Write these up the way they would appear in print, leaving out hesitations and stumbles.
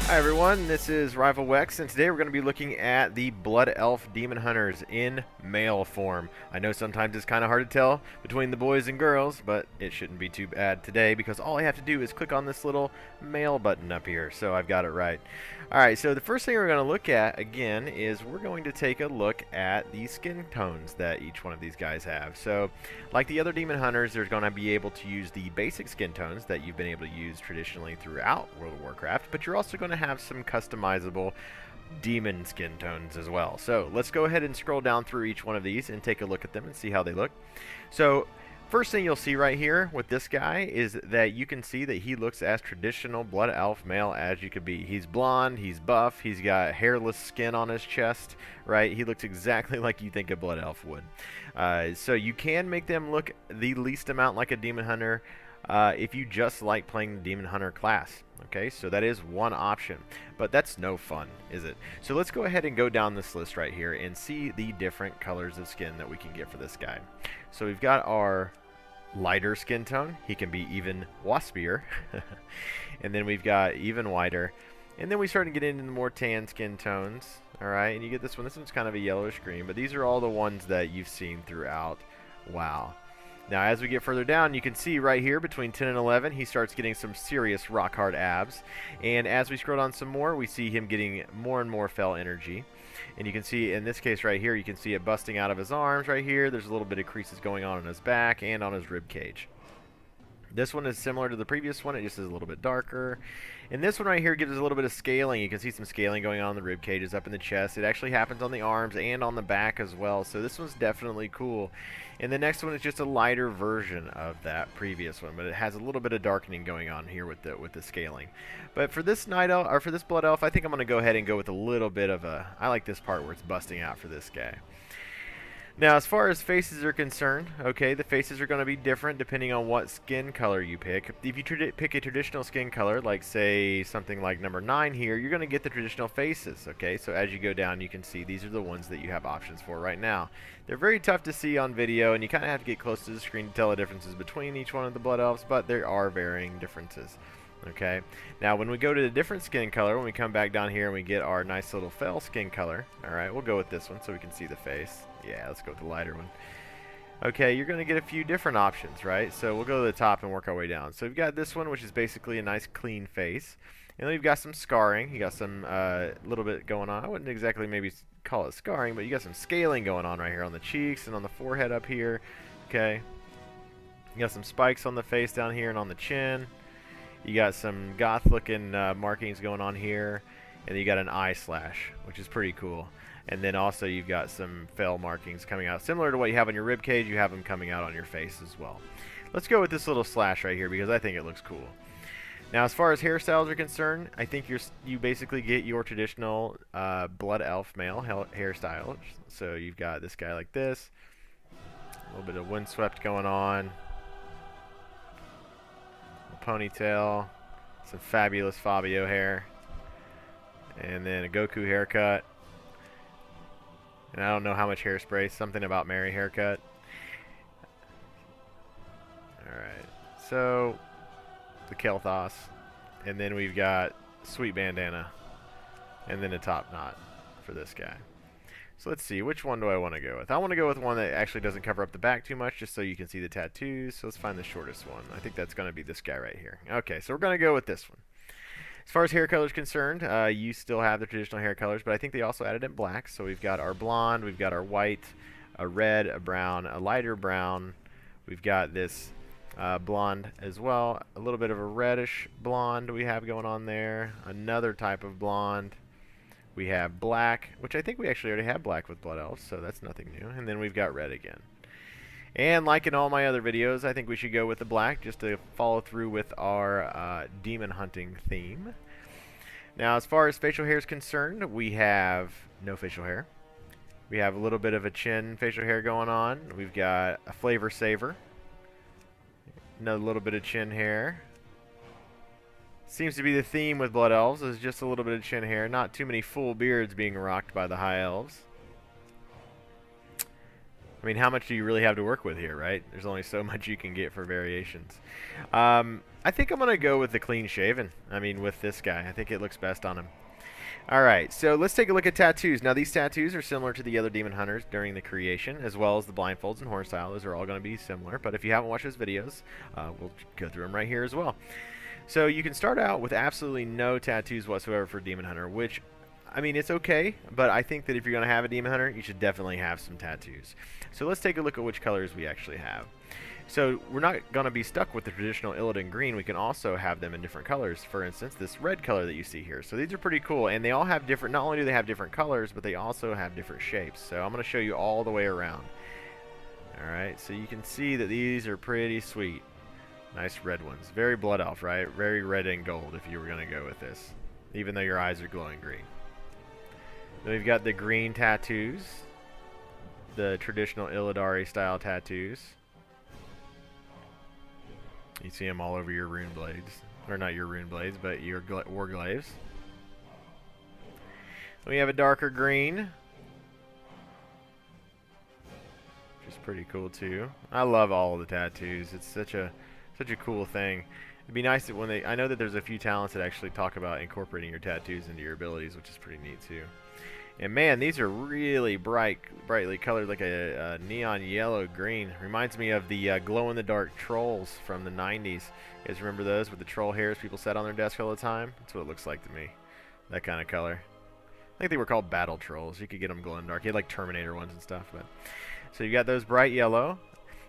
Hi everyone, this is Rival Wex, and today we're going to be looking at the Blood Elf Demon Hunters in male form. I know sometimes it's kind of hard to tell between the boys and girls, but it shouldn't be too bad today because all I have to do is click on this little male button up here, so I've got it right. Alright, so the first thing we're going to look at, again, is we're going to take a look at the skin tones that each one of these guys have. So, like the other Demon Hunters, they're going to be able to use the basic skin tones that you've been able to use traditionally throughout World of Warcraft, but you're also going to have some customizable demon skin tones as well. So let's go ahead and scroll down through each one of these and take a look at them and see how they look. So first thing you'll see right here with this guy is that you can see that he looks as traditional Blood Elf male as you could be. He's blonde, he's buff, he's got hairless skin on his chest, right? He looks exactly like you think a Blood Elf would. So you can make them look the least amount like a Demon Hunter if you just like playing the Demon Hunter class. Okay, so that is one option, but that's no fun, is it? So let's go ahead and go down this list right here and see the different colors of skin that we can get for this guy. So we've got our lighter skin tone. He can be even waspier. And then we've got even whiter. And then we start to get into the more tan skin tones. Alright, and you get this one. This one's kind of a yellowish green, but these are all the ones that you've seen throughout WoW. Now, as we get further down, you can see right here between 10 and 11, he starts getting some serious rock-hard abs. And as we scroll down some more, we see him getting more and more fel energy. And you can see, in this case right here, you can see it busting out of his arms right here. There's a little bit of creases going on his back and on his rib cage. This one is similar to the previous one, it just is a little bit darker. And this one right here gives us a little bit of scaling. You can see some scaling going on in the rib cages up in the chest. It actually happens on the arms and on the back as well, so this one's definitely cool. And the next one is just a lighter version of that previous one, but it has a little bit of darkening going on here with the scaling. But for this Night Elf, or for this Blood Elf, I think I'm going to go ahead and go with a little bit of a, I like this part where it's busting out for this guy. Now, as far as faces are concerned, okay, the faces are going to be different depending on what skin color you pick. If you pick a traditional skin color, like say something like number 9 here, you're going to get the traditional faces, okay? So as you go down, you can see these are the ones that you have options for right now. They're very tough to see on video, and you kind of have to get close to the screen to tell the differences between each one of the Blood Elves, but there are varying differences. Okay, now when we go to the different skin color, when we come back down here and we get our nice little fel skin color, alright, we'll go with this one so we can see the face. Yeah, let's go with the lighter one. Okay, you're going to get a few different options, right? So we'll go to the top and work our way down. So we've got this one, which is basically a nice clean face. And then we've got some scarring. You got some little bit going on. I wouldn't exactly maybe call it scarring, but you got some scaling going on right here on the cheeks and on the forehead up here. Okay, you got some spikes on the face down here and on the chin. You got some goth-looking markings going on here, and then you got an eye slash, which is pretty cool. And then also you've got some fel markings coming out. Similar to what you have on your rib cage, you have them coming out on your face as well. Let's go with this little slash right here because I think it looks cool. Now, as far as hairstyles are concerned, I think you basically get your traditional Blood Elf male hairstyle. So you've got this guy like this, a little bit of windswept going on, ponytail, some fabulous Fabio hair, and then a Goku haircut. And I don't know how much hairspray, something about Mary haircut. Alright, so the Kel'Thas, and then we've got sweet bandana, and then a top knot for this guy. So let's see, which one do I want to go with? I want to go with one that actually doesn't cover up the back too much, just so you can see the tattoos. So let's find the shortest one. I think that's going to be this guy right here. Okay, so we're going to go with this one. As far as hair color is concerned, you still have the traditional hair colors, but I think they also added in black. So we've got our blonde, we've got our white, a red, a brown, a lighter brown. We've got this blonde as well, a little bit of a reddish blonde we have going on there, another type of blonde. We have black, which I think we actually already have black with Blood Elves, so that's nothing new. And then we've got red again. And like in all my other videos, I think we should go with the black just to follow through with our demon hunting theme. Now, as far as facial hair is concerned, we have no facial hair. We have a little bit of a chin facial hair going on. We've got a flavor saver. Another little bit of chin hair. Seems to be the theme with Blood Elves, is just a little bit of chin hair. Not too many full beards being rocked by the High Elves. I mean, how much do you really have to work with here, right? There's only so much you can get for variations. I think I'm going to go with the clean shaven. I mean, with this guy. I think it looks best on him. Alright, so let's take a look at tattoos. Now, these tattoos are similar to the other demon hunters during the creation, as well as the blindfolds and horn style. Those are all going to be similar, but if you haven't watched those videos, we'll go through them right here as well. So you can start out with absolutely no tattoos whatsoever for demon hunter, which, I mean, it's okay, but I think that if you're going to have a demon hunter, you should definitely have some tattoos. So let's take a look at which colors we actually have. So we're not going to be stuck with the traditional Illidan green. We can also have them in different colors. For instance, this red color that you see here. So these are pretty cool, and they all have different, not only do they have different colors, but they also have different shapes. So I'm going to show you all the way around. Alright, so you can see that these are pretty sweet. Nice red ones. Very blood elf, right? Very red and gold if you were going to go with this. Even though your eyes are glowing green. Then we've got the green tattoos. The traditional Illidari style tattoos. You see them all over your rune blades. Or not your rune blades, but your war glaives. We have a darker green. Which is pretty cool too. I love all of the tattoos. It's such a cool thing. It'd be nice that when they... I know that there's a few talents that actually talk about incorporating your tattoos into your abilities, which is pretty neat too. And man, these are really brightly colored, like a neon yellow green. Reminds me of the glow-in-the-dark trolls from the 90s. You guys remember those with the troll hairs people set on their desk all the time? That's what it looks like to me. That kind of color. I think they were called battle trolls. You could get them glow-in-the-dark. You had like Terminator ones and stuff. But so you got those bright yellow.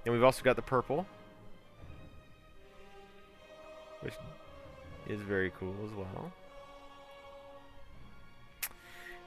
And we've also got the purple, which is very cool as well.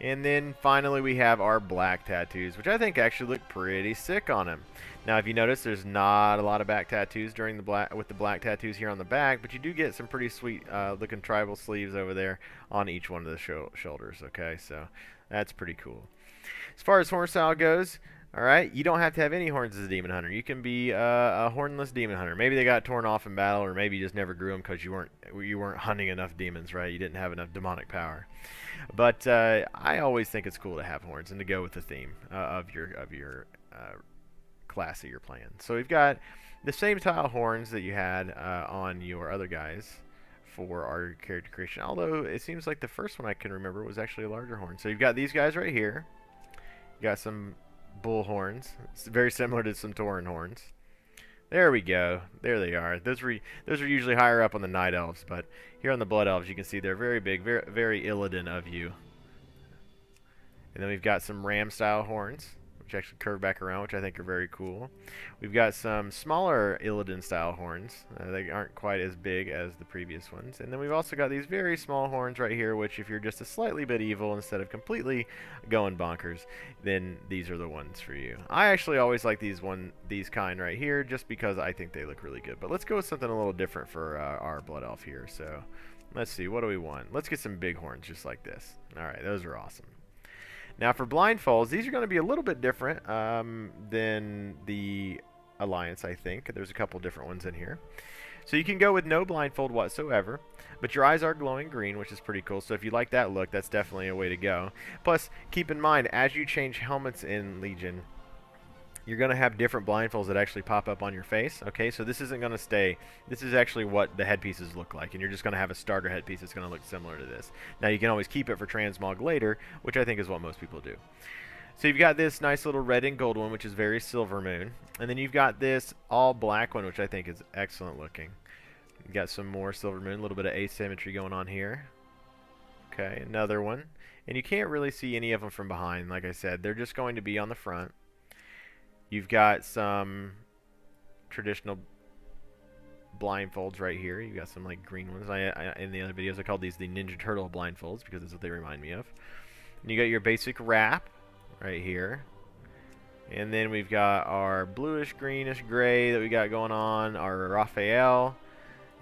And then finally we have our black tattoos, which I think actually look pretty sick on him. Now, if you notice, there's not a lot of back tattoos during the with the black tattoos here on the back, but you do get some pretty sweet looking tribal sleeves over there on each one of the shoulders. Okay, so that's pretty cool. As far as horn style goes, all right, you don't have to have any horns as a demon hunter. You can be a hornless demon hunter. Maybe they got torn off in battle, or maybe you just never grew them because you weren't hunting enough demons, right? You didn't have enough demonic power. But I always think it's cool to have horns and to go with the theme of your class that you're playing. So we've got the same style horns that you had on your other guys for our character creation. Although it seems like the first one I can remember was actually a larger horn. So you've got these guys right here. You got some bull horns. It's very similar to some Tauren horns. There we go. There they are. Those are usually higher up on the Night Elves, but here on the Blood Elves, you can see they're very big, very Illidan of you. And then we've got some ram-style horns, which actually curve back around, which I think are very cool. We've got some smaller Illidan-style horns. They aren't quite as big as the previous ones. And then we've also got these very small horns right here, which if you're just a slightly bit evil instead of completely going bonkers, then these are the ones for you. I actually always like these kind right here, just because I think they look really good. But let's go with something a little different for our Blood Elf here. So let's see, what do we want? Let's get some big horns just like this. All right, those are awesome. Now for blindfolds, these are going to be a little bit different than the Alliance, I think. There's a couple different ones in here. So you can go with no blindfold whatsoever, but your eyes are glowing green, which is pretty cool. So if you like that look, that's definitely a way to go. Plus, keep in mind, as you change helmets in Legion, you're going to have different blindfolds that actually pop up on your face. Okay, so this isn't going to stay. This is actually what the headpieces look like, and you're just going to have a starter headpiece that's going to look similar to this. Now, you can always keep it for transmog later, which I think is what most people do. So you've got this nice little red and gold one, which is very Silver Moon. And then you've got this all black one, which I think is excellent looking. You've got some more Silver Moon, a little bit of asymmetry going on here. Okay, another one. And you can't really see any of them from behind, like I said. They're just going to be on the front. You've got some traditional blindfolds right here. You've got some like green ones. In the other videos, I called these the Ninja Turtle blindfolds because that's what they remind me of. And you got your basic wrap right here. And then we've got our bluish, greenish, gray that we got going on, our Raphael,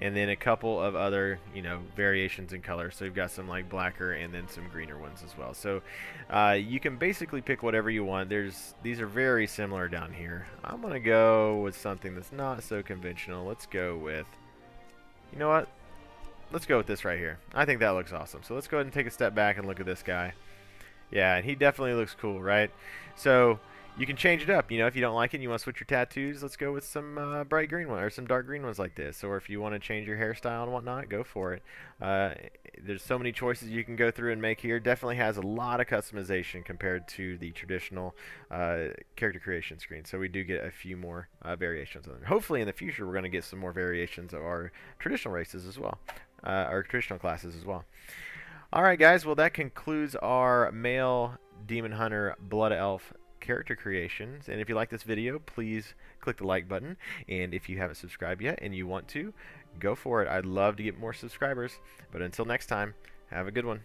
and then a couple of other, variations in color. So you've got some like blacker and then some greener ones as well. So you can basically pick whatever you want. These are very similar down here. I'm going to go with something that's not so conventional. Let's go with, you know what? Let's go with this right here. I think that looks awesome. So let's go ahead and take a step back and look at this guy. Yeah, and he definitely looks cool, right? So you can change it up. You know, if you don't like it and you want to switch your tattoos, let's go with some bright green one or some dark green ones like this. Or if you want to change your hairstyle and whatnot, go for it. There's so many choices you can go through and make here. Definitely has a lot of customization compared to the traditional character creation screen. So we do get a few more variations on there. Hopefully in the future we're going to get some more variations of our traditional races as well, our traditional classes as well. Alright guys, well that concludes our male Demon Hunter Blood Elf character creations. And if you like this video, please click the like button. And if you haven't subscribed yet and you want to, go for it. I'd love to get more subscribers. But until next time, have a good one.